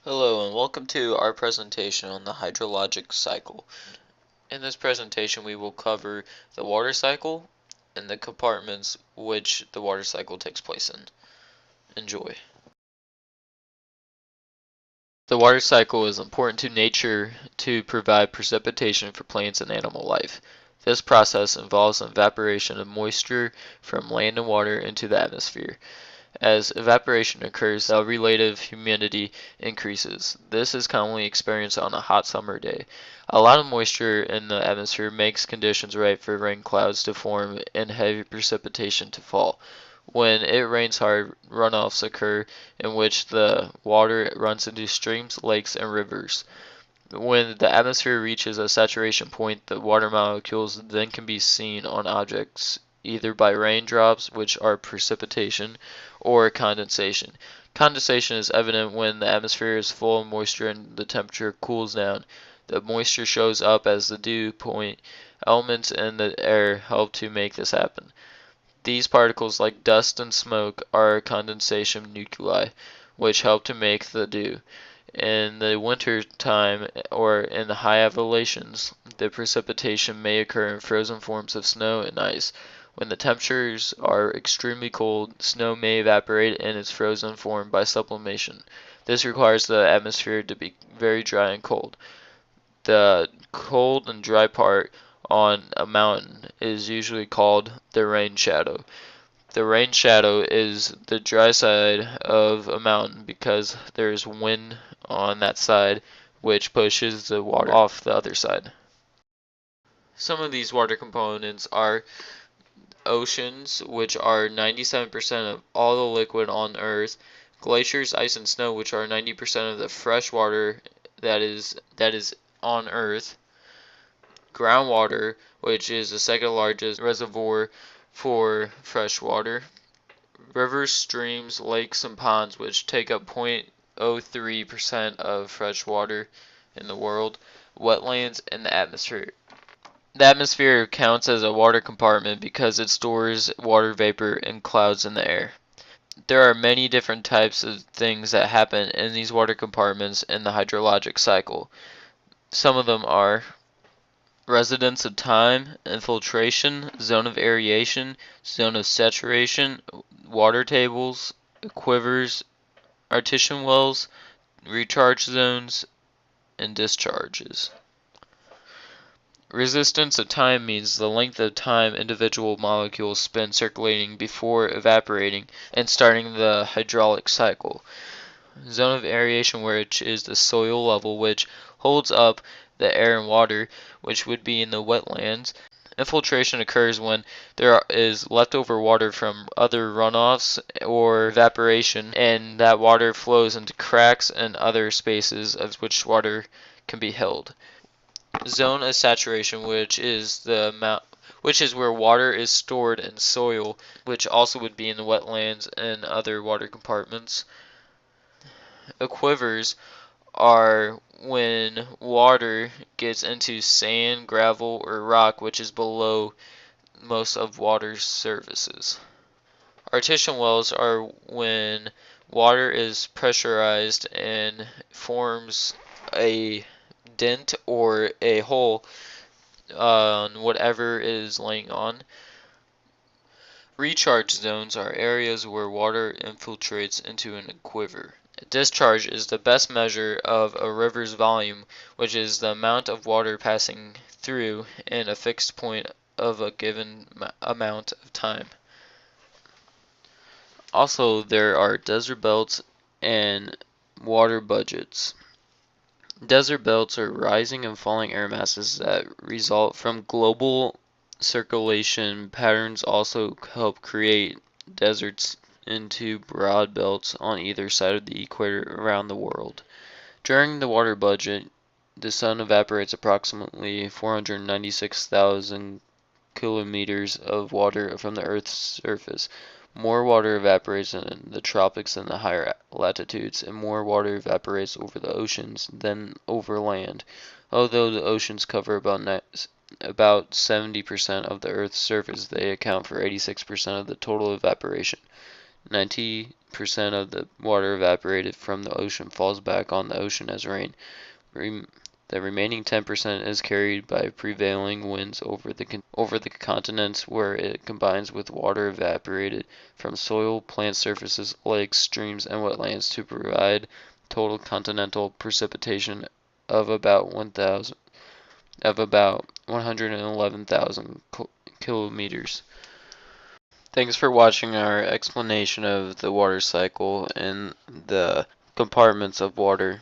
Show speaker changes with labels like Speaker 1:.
Speaker 1: Hello and welcome to our presentation on the hydrologic cycle. In this presentation we will cover the water cycle and the compartments which the water cycle takes place in. Enjoy. The water cycle is important to nature to provide precipitation for plants and animal life. This process involves evaporation of moisture from land and water into the atmosphere. As evaporation occurs, the relative humidity increases. This is commonly experienced on a hot summer day. A lot of moisture in the atmosphere makes conditions right for rain clouds to form and heavy precipitation to fall. When it rains hard, runoffs occur in which the water runs into streams, lakes, and rivers. When the atmosphere reaches a saturation point, the water molecules then can be seen on objects either by raindrops, which are precipitation, or condensation. Condensation is evident when the atmosphere is full of moisture and the temperature cools down. The moisture shows up as the dew point. Elements in the air help to make this happen. These particles, like dust and smoke, are condensation nuclei, which help to make the dew. In the winter time or in the high elevations, the precipitation may occur in frozen forms of snow and ice. When the temperatures are extremely cold, snow may evaporate in its frozen form by sublimation. This requires the atmosphere to be very dry and cold. The cold and dry part on a mountain is usually called the rain shadow. The rain shadow is the dry side of a mountain because there is wind on that side which pushes the water off the other side. Some of these water components are oceans, which are 97% of all the liquid on Earth, glaciers, ice, and snow, which are 90% of the fresh water that is on Earth, groundwater, which is the second largest reservoir for fresh water, rivers, streams, lakes, and ponds, which take up 0.03% of fresh water in the world, wetlands, and the atmosphere. The atmosphere counts as a water compartment because it stores water vapor and clouds in the air. There are many different types of things that happen in these water compartments in the hydrologic cycle. Some of them are residence of time, infiltration, zone of aeration, zone of saturation, water tables, aquifers, artesian wells, recharge zones, and discharges. Resistance of time means the length of time individual molecules spend circulating before evaporating and starting the hydraulic cycle. Zone of aeration, which is the soil level which holds up the air and water, which would be in the wetlands. Infiltration occurs when there is leftover water from other runoffs or evaporation, and that water flows into cracks and other spaces of which water can be held. Zone of saturation, which is where water is stored in soil, which also would be in the wetlands and other water compartments. Aquifers are when water gets into sand, gravel, or rock, which is below most of water's surfaces. Artesian wells are when water is pressurized and forms a dent or a hole on whatever it is laying on. Recharge zones are areas where water infiltrates into an aquifer. A discharge is the best measure of a river's volume, which is the amount of water passing through in a fixed point of a given amount of time. Also, there are desert belts and water budgets. Desert belts are rising and falling air masses that result from global circulation patterns. Also help create deserts into broad belts on either side of the equator around the world. During the water budget, the sun evaporates approximately 496,000 kilometers of water from the Earth's surface. More water evaporates in the tropics than the higher latitudes, and more water evaporates over the oceans than over land. Although the oceans cover about 70% of the Earth's surface, they account for 86% of the total evaporation. 90% 90% of the water evaporated from the ocean falls back on the ocean as rain. The remaining 10% is carried by prevailing winds over the continents, where it combines with water evaporated from soil, plant surfaces, lakes, streams, and wetlands to provide total continental precipitation of about 111,000 kilometers. Thanks for watching our explanation of the water cycle and the compartments of water.